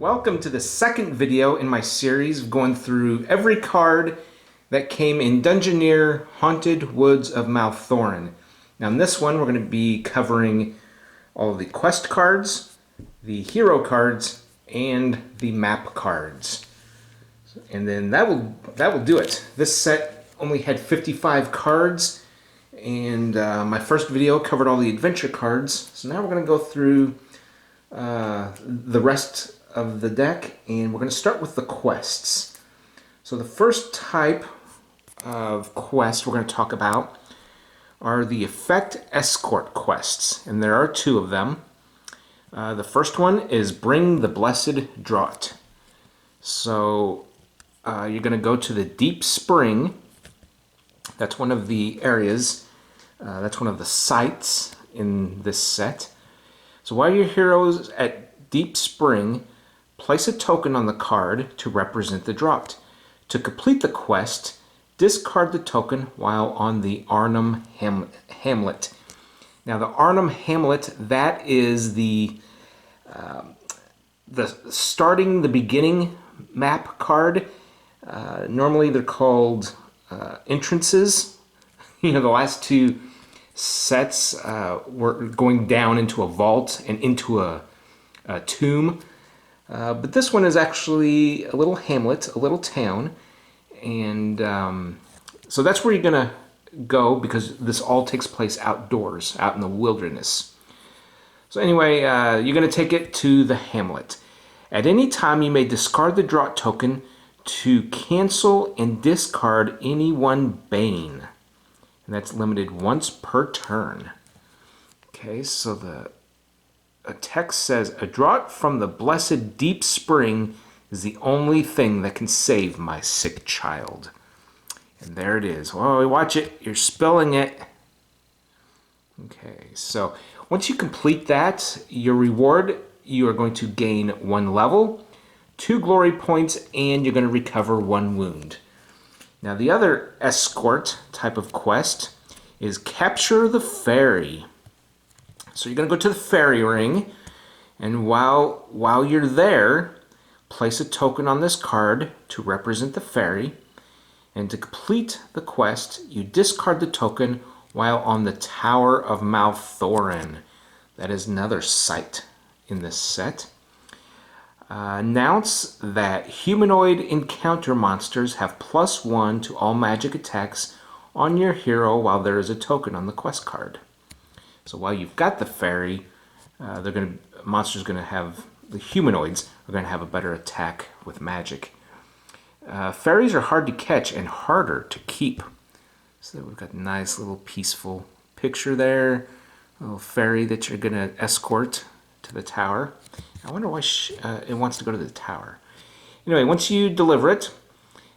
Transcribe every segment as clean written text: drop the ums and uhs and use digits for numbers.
Welcome to the second video in my series of going through every card that came in Dungeoneer Haunted Woods of Malthorin. Now in this one we're going to be covering all of the quest cards, the hero cards, and the map cards. And then that will do it. This set only had 55 cards, and my first video covered all the adventure cards. So now we're going to go through the rest of the deck, and we're going to start with the quests. So the first type of quest we're going to talk about are the effect escort quests, and there are two of them. The first one is Bring the Blessed Draught. So you're going to go to the Deep Spring. That's one of the areas, that's one of the sites in this set. So while your hero's at Deep Spring, place a token on the card to represent the draught. To complete the quest, discard the token while on the Arnhem Hamlet. Now the Arnhem Hamlet, that is the beginning map card. Normally they're called entrances. You know, the last two sets were going down into a vault and into a tomb. But this one is actually a little hamlet, a little town, and so that's where you're going to go, because this all takes place outdoors, out in the wilderness. So anyway, you're going to take it to the hamlet. At any time, you may discard the draught token to cancel and discard any one bane, and that's limited once per turn. Okay, so the text says, a draught from the blessed deep spring is the only thing that can save my sick child. And there it is. Oh, watch it. You're spilling it. Okay, so once you complete that, your reward, you are going to gain 1 level, 2 glory points, and you're going to recover 1 wound. Now the other escort type of quest is Capture the Fairy. So you're going to go to the fairy ring, and while you're there, place a token on this card to represent the fairy. And to complete the quest, you discard the token while on the Tower of Malthorin. That is another site in this set. Announce that humanoid encounter monsters have +1 to all magic attacks on your hero while there is a token on the quest card. So while you've got the fairy, the humanoids are going to have a better attack with magic. Fairies are hard to catch and harder to keep. So we've got a nice little peaceful picture there. A little fairy that you're going to escort to the tower. I wonder why it wants to go to the tower. Anyway, once you deliver it,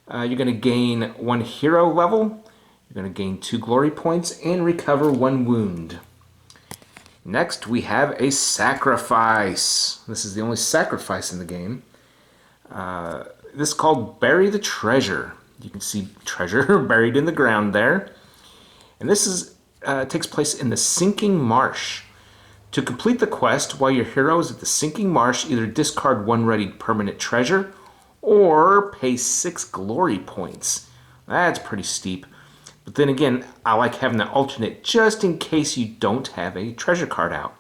you're going to gain 1 hero level. You're going to gain 2 glory points and recover 1 wound. Next, we have a sacrifice. This is the only sacrifice in the game. This is called Bury the Treasure. You can see treasure buried in the ground there. And this takes place in the Sinking Marsh. To complete the quest, while your hero is at the Sinking Marsh, either discard 1 ready permanent treasure or pay 6 glory points. That's pretty steep. But then again, I like having the alternate just in case you don't have a treasure card out.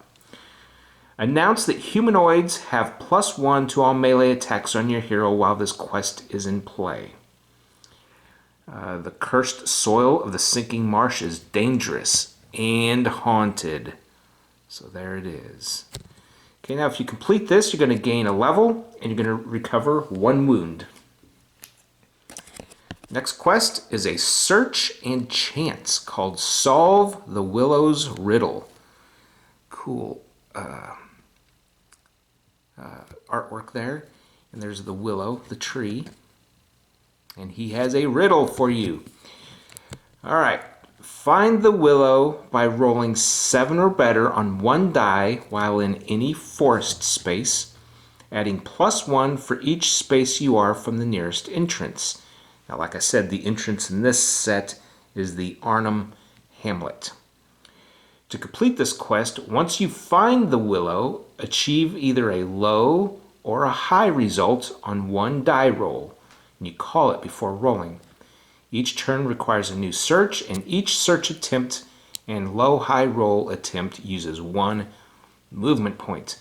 Announce that humanoids have +1 to all melee attacks on your hero while this quest is in play. The cursed soil of the Sinking Marsh is dangerous and haunted. So there it is. Okay, now if you complete this, you're going to gain a level and you're going to recover 1 wound. Next quest is a search and chance called Solve the Willow's Riddle. Cool artwork there. And there's the willow, the tree. And he has a riddle for you. Alright, find the willow by rolling 7 or better on 1 die while in any forest space, adding +1 for each space you are from the nearest entrance. Now, like I said, the entrance in this set is the Arnhem Hamlet. To complete this quest, once you find the willow, achieve either a low or a high result on one die roll, and you call it before rolling. Each turn requires a new search, and each search attempt and low-high roll attempt uses 1 movement point.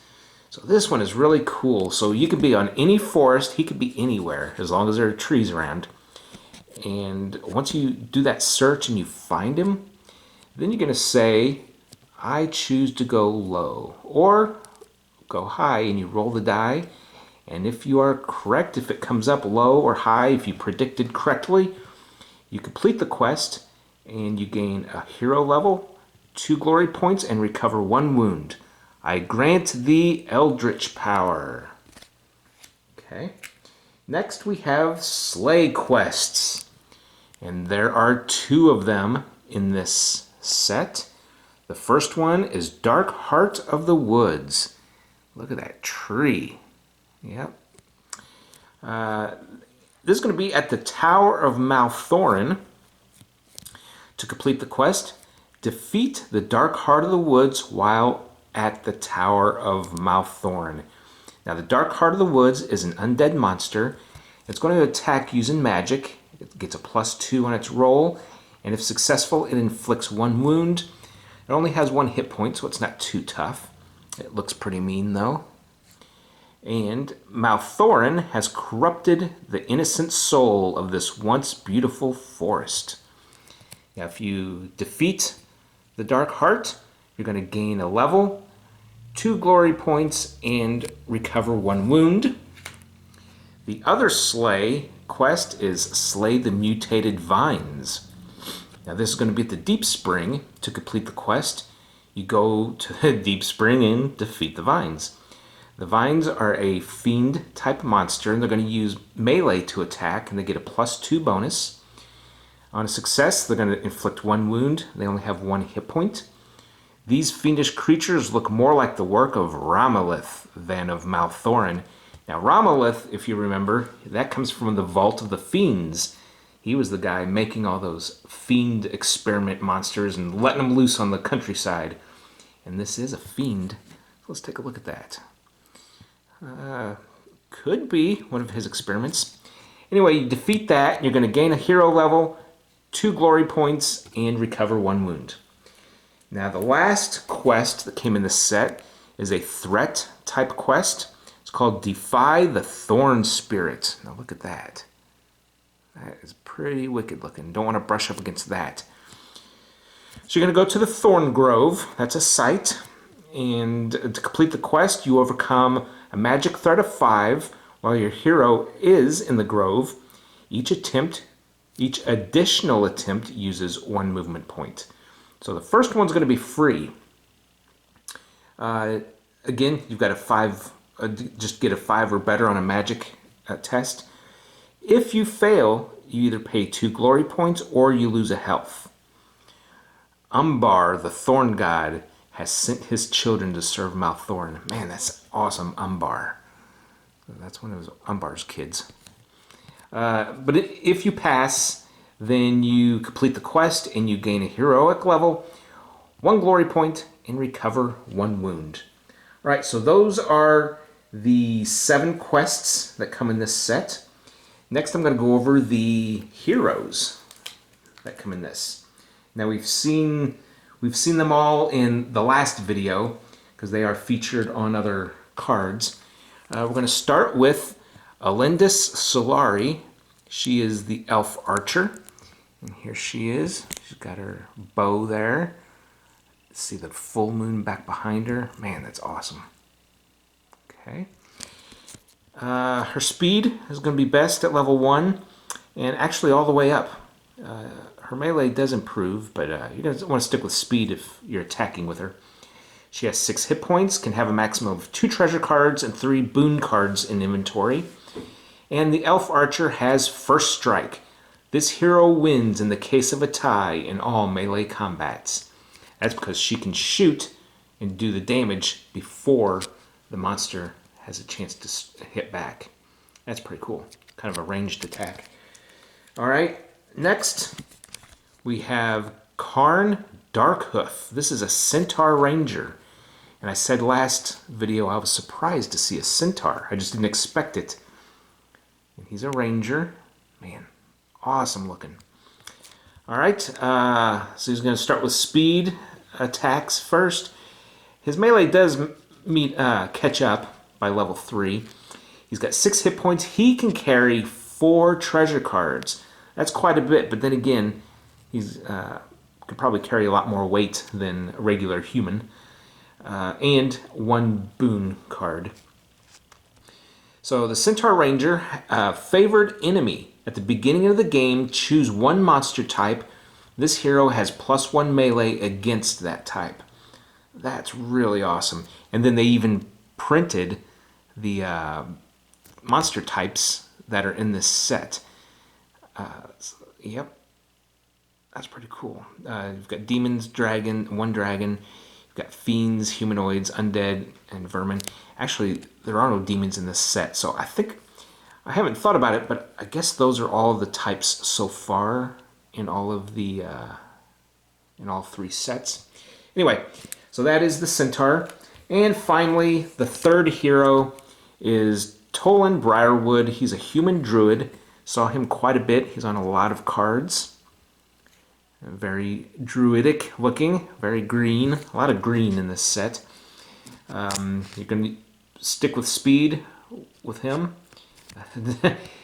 So this one is really cool. So you could be on any forest, he could be anywhere, as long as there are trees around. And once you do that search and you find him, then you're going to say, I choose to go low, or go high, and you roll the die. And if you are correct, if it comes up low or high, if you predicted correctly, you complete the quest and you gain a hero level, 2 glory points, and recover 1 wound. I grant thee Eldritch power. Okay. Next we have Slay quests. And there are 2 of them in this set. The first one is Dark Heart of the Woods. Look at that tree. Yep. This is going to be at the Tower of Malthorin. To complete the quest, defeat the Dark Heart of the Woods while at the Tower of Malthorin. Now, the Dark Heart of the Woods is an undead monster. It's going to attack using magic. It gets a +2 on its roll, and if successful, it inflicts 1 wound. It only has 1 hit point, so it's not too tough. It looks pretty mean, though. And Malthorin has corrupted the innocent soul of this once beautiful forest. Now, if you defeat the Dark Heart, you're going to gain a level, 2 glory points, and recover 1 wound. The other Slay quest is Slay the Mutated Vines. Now, this is going to be at the Deep Spring. To complete the quest, you go to the Deep Spring and defeat the vines. The vines are a fiend type monster, and they're going to use melee to attack, and they get a +2 bonus. On a success, they're going to inflict 1 wound. They only have 1 hit point. These fiendish creatures look more like the work of Ramalith than of Malthorin. Now, Ramalith, if you remember, that comes from the Vault of the Fiends. He was the guy making all those fiend experiment monsters and letting them loose on the countryside. And this is a fiend. Let's take a look at that. Could be one of his experiments. Anyway, you defeat that, you're going to gain a hero level, 2 glory points, and recover 1 wound. Now, the last quest that came in this set is a threat type quest. It's called Defy the Thorn Spirit. Now, look at that. That is pretty wicked looking. Don't want to brush up against that. So you're going to go to the Thorn Grove. That's a site. And to complete the quest, you overcome a magic threat of 5 while your hero is in the grove. Each additional attempt uses 1 movement point. So the first one's going to be free. Again, you've got a 5, just get a 5 or better on a magic test. If you fail, you either pay 2 glory points or you lose a health. Umbar, the Thorn God, has sent his children to serve Malthorin. Man, that's awesome, Umbar. That's one of Umbar's kids. But if you pass, then you complete the quest and you gain a heroic level, 1 glory point, and recover 1 wound. All right, so those are the 7 quests that come in this set. Next, I'm going to go over the heroes that come in this. Now, we've seen them all in the last video because they are featured on other cards. We're going to start with Alendis Solari. She is the elf archer. And here she is. She's got her bow there. See the full moon back behind her. Man, that's awesome. Okay. Her speed is going to be best at level 1 and actually all the way up. Her melee does improve, but you're going to want to stick with speed if you're attacking with her. She has 6 hit points, can have a maximum of 2 treasure cards and 3 boon cards in inventory. And the elf archer has first strike. This hero wins in the case of a tie in all melee combats. That's because she can shoot and do the damage before the monster has a chance to hit back. That's pretty cool. Kind of a ranged attack. All right, next we have Karn Darkhoof. This is a Centaur Ranger. And I said last video I was surprised to see a centaur. I just didn't expect it. And he's a ranger. Man, awesome looking. Alright, so he's going to start with speed attacks first. His melee does catch up by level 3. He's got 6 hit points. He can carry 4 treasure cards. That's quite a bit, but then again, he's could probably carry a lot more weight than a regular human. And 1 boon card. So the Centaur Ranger, favored enemy. At the beginning of the game, choose 1 monster type. This hero has +1 melee against that type. That's really awesome. And then they even printed the monster types that are in this set. Yep. That's pretty cool. You've got demons, one dragon. You've got fiends, humanoids, undead, and vermin. Actually, there are no demons in this set, so I haven't thought about it, but I guess those are all the types so far in all of the in all 3 sets. Anyway, so that is the Centaur. And finally, the third hero is Tolan Briarwood. He's a human druid. Saw him quite a bit. He's on a lot of cards. Very druidic looking, very green. A lot of green in this set. You can stick with speed with him.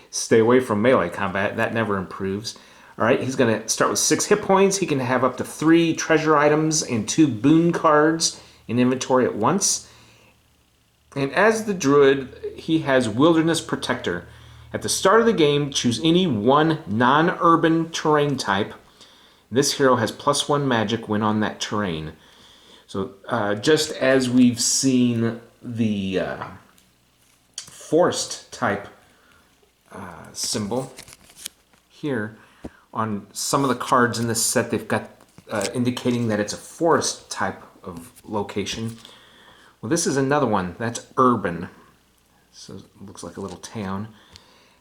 Stay away from melee combat. That never improves. Alright, he's going to start with 6 hit points. He can have up to 3 treasure items and 2 boon cards in inventory at once. And as the druid, he has Wilderness Protector. At the start of the game, choose any 1 non-urban terrain type. This hero has +1 magic when on that terrain. So just as we've seen the forest type symbol here, on some of the cards in this set, they've got indicating that it's a forest type of location. Well, this is another one. That's urban. So it looks like a little town.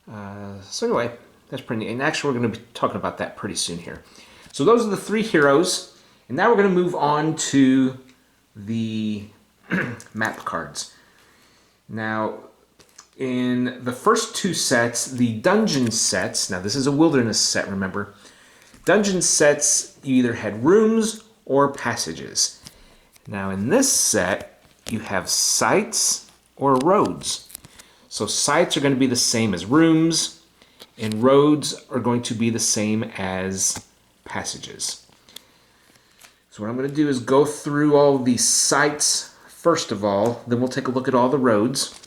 So anyway, that's pretty neat. And actually, we're going to be talking about that pretty soon here. So those are the 3 heroes. And now we're going to move on to the map cards. Now, in the first 2 sets, the dungeon sets, now this is a wilderness set, remember. Dungeon sets, you either had rooms or passages. Now in this set, you have sites or roads. So sites are going to be the same as rooms, and roads are going to be the same as passages. So what I'm going to do is go through all these sites first of all, then we'll take a look at all the roads.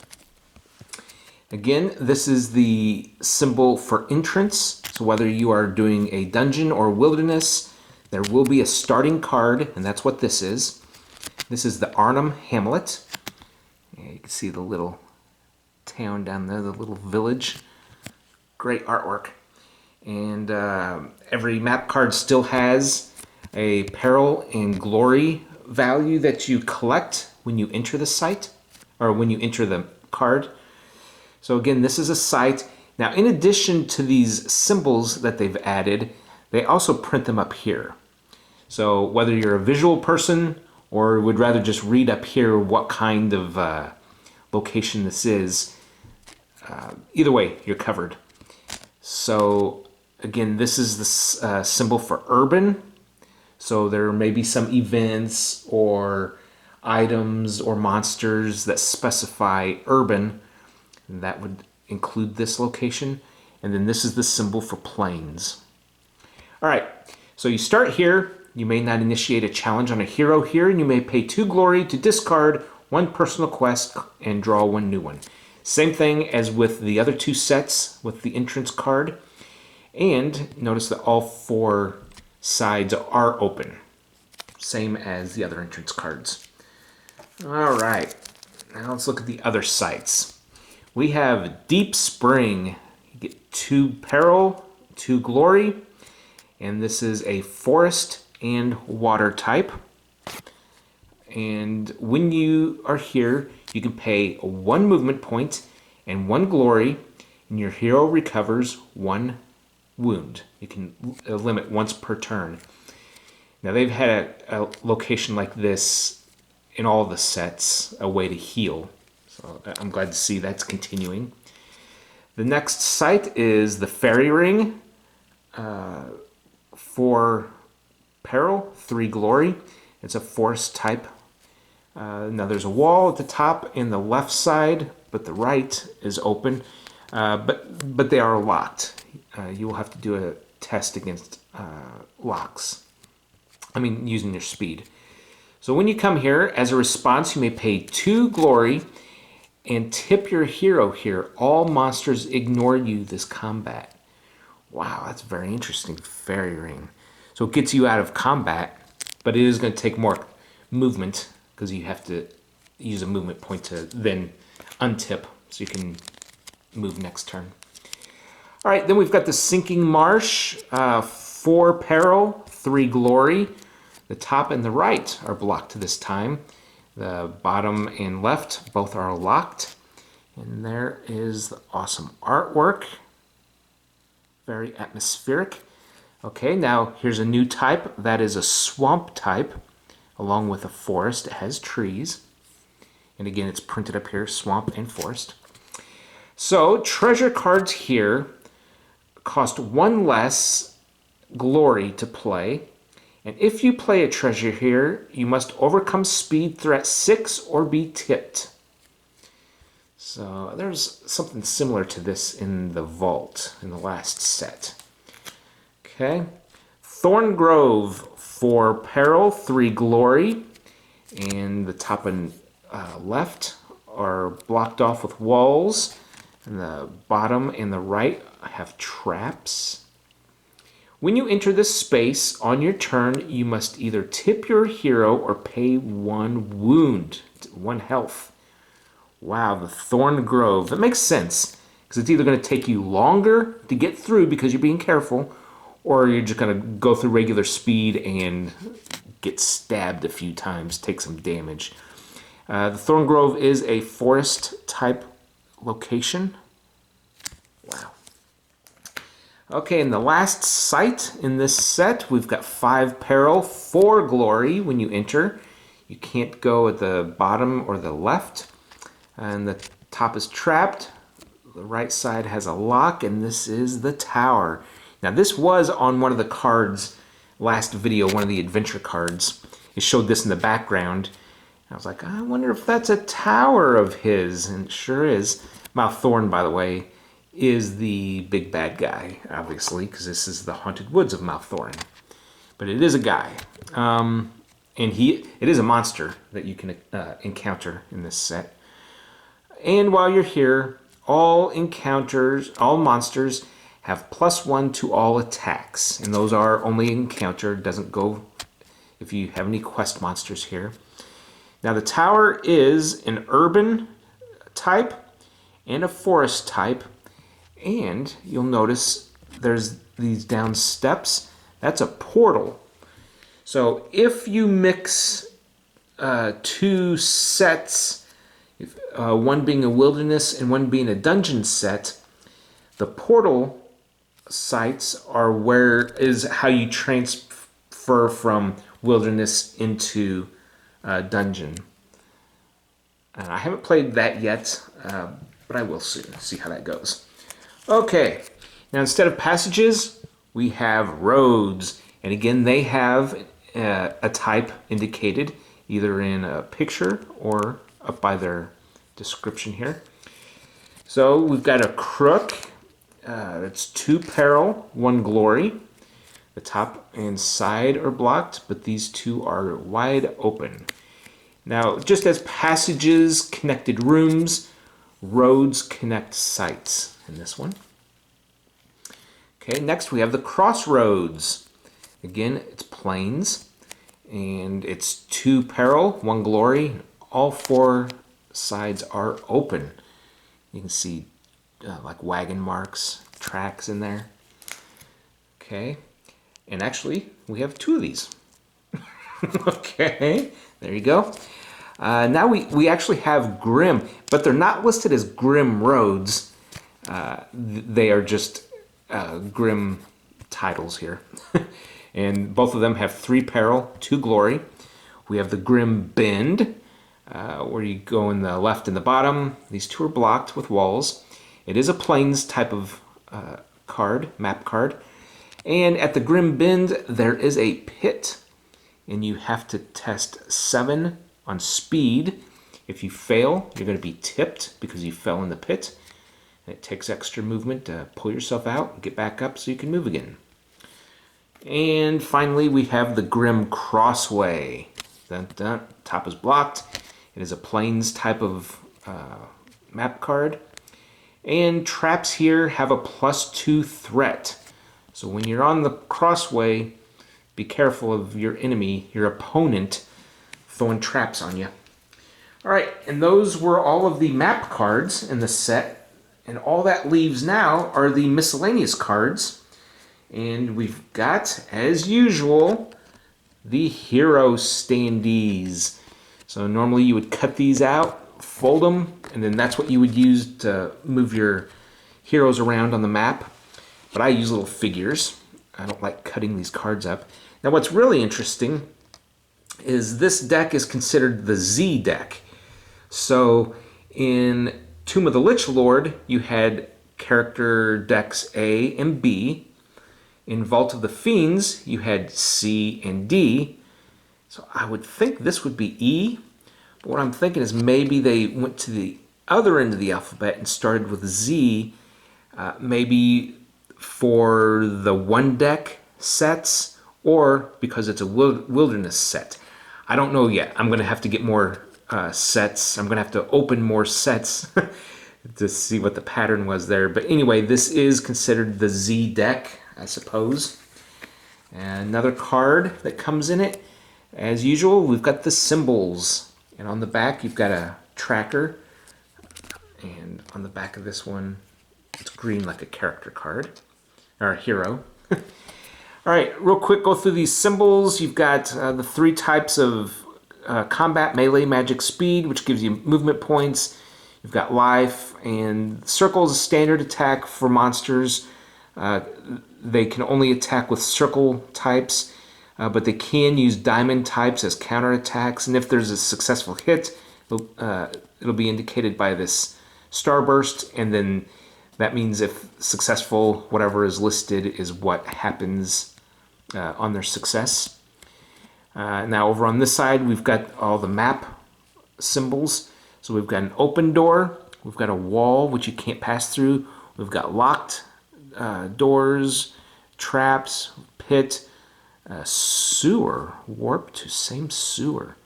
Again, this is the symbol for entrance. So whether you are doing a dungeon or wilderness, there will be a starting card, and that's what this is. This is the Arnhem Hamlet. Yeah, you can see the little town down there, the little village. Great artwork. And every map card still has a peril and glory value that you collect when you enter the site, or when you enter the card. So again, this is a site. Now, in addition to these symbols that they've added, they also print them up here. So whether you're a visual person or would rather just read up here what kind of location this is, either way, you're covered. So again, this is the symbol for urban. So there may be some events or items or monsters that specify urban. That would include this location. And then this is the symbol for plains. All right, so you start here. You may not initiate a challenge on a hero here, and you may pay 2 glory to discard 1 personal quest and draw 1 new one. Same thing as with the other 2 sets with the entrance card. And notice that all 4 sides are open. Same as the other entrance cards. All right, now let's look at the other sites. We have Deep Spring. You get 2 peril, 2 glory, and this is a forest and water type. And when you are here, you can pay 1 movement point and 1 glory, and your hero recovers 1 wound. You can limit once per turn. Now they've had a location like this in all the sets a way to heal. So I'm glad to see that's continuing. The next site is the Fairy Ring. 4 peril, 3 glory. It's a forest type. Now there's a wall at the top in the left side, but the right is open. But they are locked. You will have to do a test against locks. I mean, using your speed. So when you come here, as a response, you may pay 2 glory and tip your hero here. All monsters ignore you this combat. Wow, that's very interesting. Fairy Ring. So it gets you out of combat, but it is going to take more movement because you have to use a movement point to then untip so you can move next turn. All right, then we've got the Sinking Marsh. 4 peril, 3 glory. The top and the right are blocked this time. The bottom and left both are locked. And there is the awesome artwork. Very atmospheric. Okay, now here's a new type. That is a swamp type, along with a forest. It has trees. And again, it's printed up here, swamp and forest. So, treasure cards here cost 1 less glory to play. And if you play a treasure here, you must overcome speed threat 6 or be tipped. So there's something similar to this in the vault in the last set. Okay. Thorn Grove, 4 peril, 3 glory. And the top and left are blocked off with walls. And the bottom and the right have traps. When you enter this space on your turn, you must either tip your hero or pay 1 wound, 1 health. Wow, the Thorn Grove. That makes sense, because it's either going to take you longer to get through because you're being careful, or you're just going to go through regular speed and get stabbed a few times, take some damage. The Thorn Grove is a forest type location. Wow. Okay, and the last site in this set, we've got 5 peril, 4 glory when you enter. You can't go at the bottom or the left. And the top is trapped. The right side has a lock, and this is the tower. Now, this was on one of the cards last video, one of the adventure cards. It showed this in the background. I was like, I wonder if that's a tower of his, and it sure is. Malthorin, by the way, is the big bad guy, obviously, because this is the Haunted Woods of Malthorin. But it is a guy. And it is a monster that you can encounter in this set. And while you're here, all monsters have +1 to all attacks. And those are only encounter, doesn't go if you have any quest monsters here. Now the tower is an urban type and a forest type. And you'll notice there's these down steps. That's a portal. So if you mix 2 sets, one being a wilderness and one being a dungeon set, the portal sites are how you transfer from wilderness into dungeon. And I haven't played that yet, but I will soon. See how that goes. Okay, now instead of passages, we have roads. And again, they have a type indicated either in a picture or up by their description here. So we've got a crook. It's 2 peril, 1 glory. The top and side are blocked, but these 2 are wide open. Now, just as passages connected rooms, roads connect sites in this one. Okay, next we have the crossroads. Again, it's plains, and it's 2 peril, 1 glory. All 4 sides are open. You can see like wagon marks, tracks in there. Okay, and actually we have 2 of these. Okay, there you go. Now we actually have Grim, but they're not listed as Grim Roads. They are just Grim titles here. And both of them have 3 peril, 2 glory. We have the Grim Bend. where you go in the left and the bottom. These two are blocked with walls. It is a plains type of card, map card. And at the Grim Bend, there is a pit. And you have to test 7 on speed. If you fail, you're going to be tipped because you fell in the pit. And it takes extra movement to pull yourself out and get back up so you can move again. And finally, we have the Grim Crossway. Dun, dun. Top is blocked. It is a plains type of map card. And traps here have a +2 threat. So when you're on the crossway, be careful of your enemy, your opponent, throwing traps on you. All right, and those were all of the map cards in the set. And all that leaves now are the miscellaneous cards. And we've got, as usual, the hero standees. So normally you would cut these out, fold them, and then that's what you would use to move your heroes around on the map. But I use little figures. I don't like cutting these cards up. Now what's really interesting is this deck is considered the Z deck. So in Tomb of the Lich Lord, you had character decks A and B. In Vault of the Fiends, you had C and D. So I would think this would be E. But what I'm thinking is maybe they went to the other end of the alphabet and started with Z. Maybe for the one deck sets or because it's a wilderness set. I don't know yet. I'm going to have to get more sets. I'm going to have to open more sets to see what the pattern was there. But anyway, this is considered the Z deck, I suppose. And another card that comes in it, as usual, we've got the symbols. And on the back, you've got a tracker. And on the back of this one, it's green like a character card, or a hero. All right, real quick, go through these symbols. You've got the 3 types of combat, melee, magic, speed, which gives you movement points. You've got life, and circle is a standard attack for monsters. They can only attack with circle types, but they can use diamond types as counterattacks. And if there's a successful hit, it'll be indicated by this starburst, and then that means if successful, whatever is listed is what happens on their success. Now over on this side, we've got all the map symbols. So we've got an open door, we've got a wall which you can't pass through, we've got locked doors, traps, pit, sewer, warp to same sewer.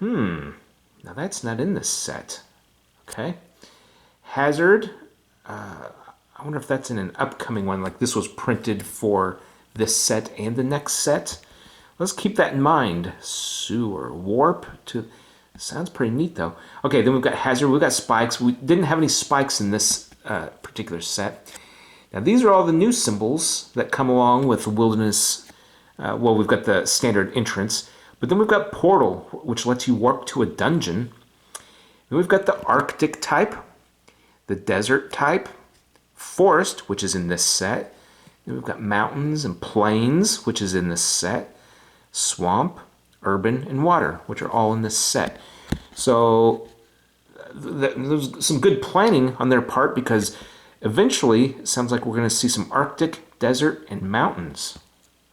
Now that's not in this set. Okay. Hazard, I wonder if that's in an upcoming one, like this was printed for this set and the next set. Let's keep that in mind. Sewer, warp to... Sounds pretty neat, though. Okay, then we've got hazard. We've got spikes. We didn't have any spikes in this particular set. Now, these are all the new symbols that come along with wilderness. Well, we've got the standard entrance. But then we've got portal, which lets you warp to a dungeon. Then we've got the Arctic type, the desert type, forest, which is in this set. Then we've got mountains and plains, which is in this set. Swamp, urban, and water, which are all in this set. So there's some good planning on their part because eventually it sounds like we're going to see some Arctic, desert, and mountains.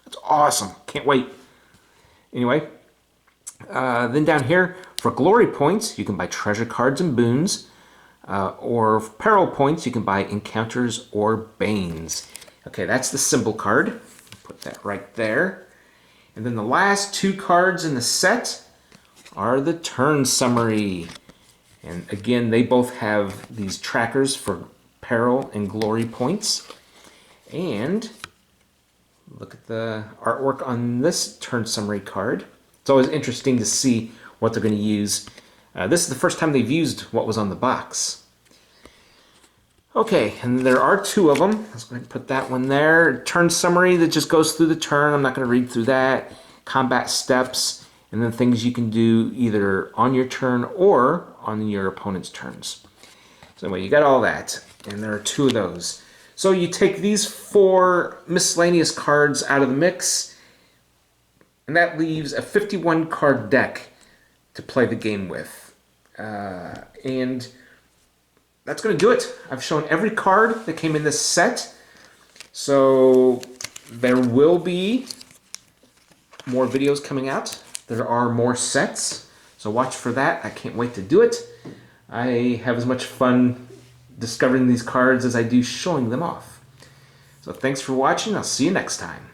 That's awesome. Can't wait. Anyway, then down here, for glory points, you can buy treasure cards and boons. Or peril points, you can buy encounters or banes. Okay, that's the symbol card. Put that right there. And then the last 2 cards in the set are the turn summary. And again, they both have these trackers for peril and glory points. And look at the artwork on this turn summary card. It's always interesting to see what they're going to use. This is the first time they've used what was on the box. Okay, and there are 2 of them. Let's go ahead and put that one there. Turn summary that just goes through the turn. I'm not going to read through that. Combat steps, and then things you can do either on your turn or on your opponent's turns. So anyway, you got all that, and there are 2 of those. So you take these 4 miscellaneous cards out of the mix, and that leaves a 51 card deck to play the game with. And that's going to do it. I've shown every card that came in this set. So there will be more videos coming out. There are more sets. So watch for that. I can't wait to do it. I have as much fun discovering these cards as I do showing them off. So thanks for watching. I'll see you next time.